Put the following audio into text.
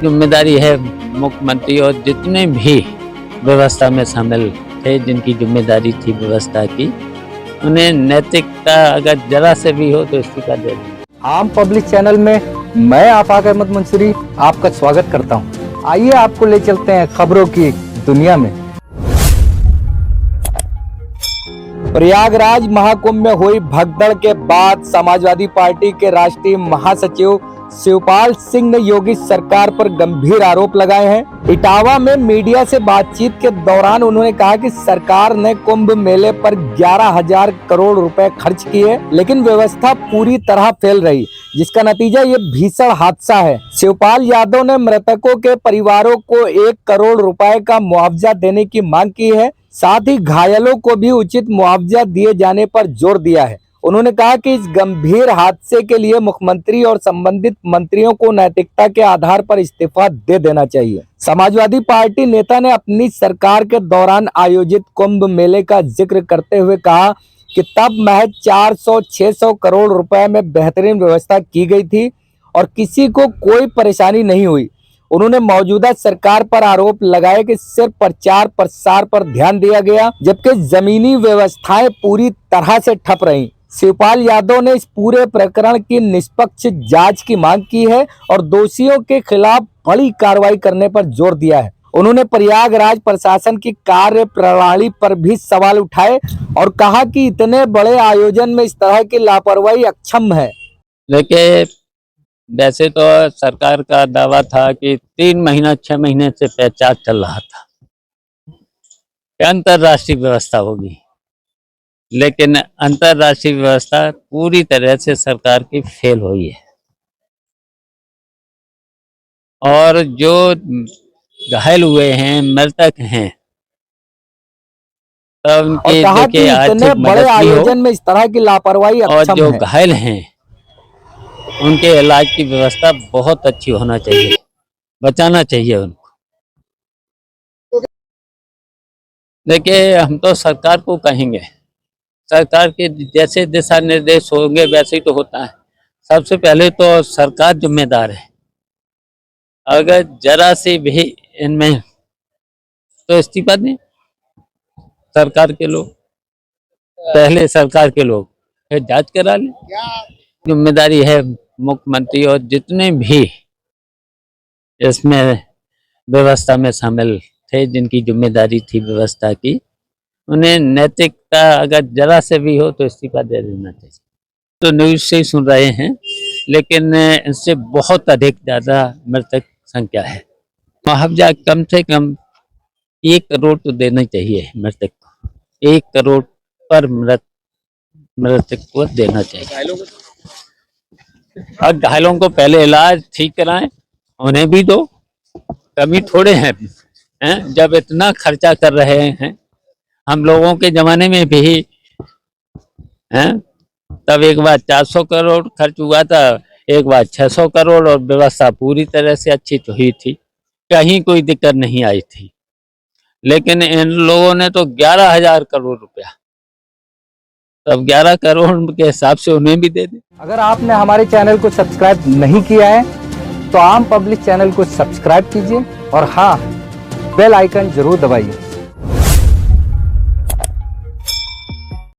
जिम्मेदारी है मुख्यमंत्री और जितने भी व्यवस्था में शामिल थे, जिनकी जिम्मेदारी थी व्यवस्था की, उन्हें नैतिकता अगर जरा से भी हो तो इस्तीफा दे दें। आम पब्लिक चैनल में मैं आफाक अहमद मंसूरी आपका स्वागत करता हूं। आइए आपको ले चलते हैं खबरों की दुनिया में। प्रयागराज महाकुंभ में हुई भगदड़ के बाद समाजवादी पार्टी के राष्ट्रीय महासचिव शिवपाल सिंह ने योगी सरकार पर गंभीर आरोप लगाए हैं। इटावा में मीडिया से बातचीत के दौरान उन्होंने कहा कि सरकार ने कुंभ मेले पर 11,000 करोड़ रुपए खर्च किए, लेकिन व्यवस्था पूरी तरह फेल रही, जिसका नतीजा ये भीषण हादसा है। शिवपाल यादव ने मृतकों के परिवारों को 1 करोड़ रुपए का मुआवजा देने की मांग की है। साथ ही घायलों को भी उचित मुआवजा दिए जाने पर जोर दिया है। उन्होंने कहा कि इस गंभीर हादसे के लिए मुख्यमंत्री और संबंधित मंत्रियों को नैतिकता के आधार पर इस्तीफा दे देना चाहिए। समाजवादी पार्टी नेता ने अपनी सरकार के दौरान आयोजित कुंभ मेले का जिक्र करते हुए कहा कि तब महज 400-600 करोड़ रुपए में बेहतरीन व्यवस्था की गई थी और किसी को कोई परेशानी नहीं हुई। उन्होंने मौजूदा सरकार पर आरोप लगाए कि सिर्फ प्रचार प्रसार पर ध्यान दिया गया, जबकि जमीनी व्यवस्थाएं पूरी तरह से ठप रहीं। शिवपाल यादव ने इस पूरे प्रकरण की निष्पक्ष जांच की मांग की है और दोषियों के खिलाफ बड़ी कार्रवाई करने पर जोर दिया है। उन्होंने प्रयागराज प्रशासन की कार्य प्रणाली पर भी सवाल उठाए और कहा कि इतने बड़े आयोजन में इस तरह की लापरवाही अक्षम है। देखिए, वैसे तो सरकार का दावा था कि 3 महीना 6 महीने से प्रचार चल रहा था कि अंतर्राष्ट्रीय व्यवस्था होगी, लेकिन अंतर्राष्ट्रीय व्यवस्था पूरी तरह से सरकार की फेल हुई है। और जो घायल हुए हैं, मृतक हैं, तब उनके देखिए इतने बड़े आयोजन में इस तरह की लापरवाही और जो घायल हैं उनके इलाज की व्यवस्था बहुत अच्छी होना चाहिए, बचाना चाहिए उनको। देखिए, हम तो सरकार को कहेंगे, सरकार के जैसे दिशा निर्देश होंगे वैसे ही तो होता है। सबसे पहले तो सरकार जिम्मेदार है, अगर जरा से भी इनमें तो इस्तीफा दें सरकार के लोग, पहले सरकार के लोग, फिर जांच करा लें। जिम्मेदारी है मुख्यमंत्री और जितने भी इसमें व्यवस्था में शामिल थे, जिनकी जिम्मेदारी थी व्यवस्था की, उन्हें नैतिकता अगर जरा से भी हो तो इस्तीफा दे देना चाहिए। तो न्यूज़ से ही सुन रहे हैं, लेकिन इससे बहुत अधिक ज़्यादा मृतक संख्या है। मुआवजा कम से कम 1 करोड़ तो देना चाहिए मृतक को, 1 करोड़ पर मृतक को देना चाहिए। और घायलों को पहले इलाज ठीक कराएं, उन्हें भी दो, कमी थोड़े हैं। जब इतना खर्चा कर रहे हैं, हम लोगों के जमाने में भी तब एक बार 400 करोड़ खर्च हुआ था, एक बार 600 करोड़, और व्यवस्था पूरी तरह से अच्छी तो हुई थी, कहीं कोई दिक्कत नहीं आई थी। लेकिन इन लोगों ने तो 11,000 करोड़ रुपया, तब 11 करोड़ के हिसाब से उन्हें भी दे दे। अगर आपने हमारे चैनल को सब्सक्राइब नहीं किया है तो आम पब्लिक चैनल को सब्सक्राइब कीजिए और हाँ, बेल आइकन जरूर दबाइए।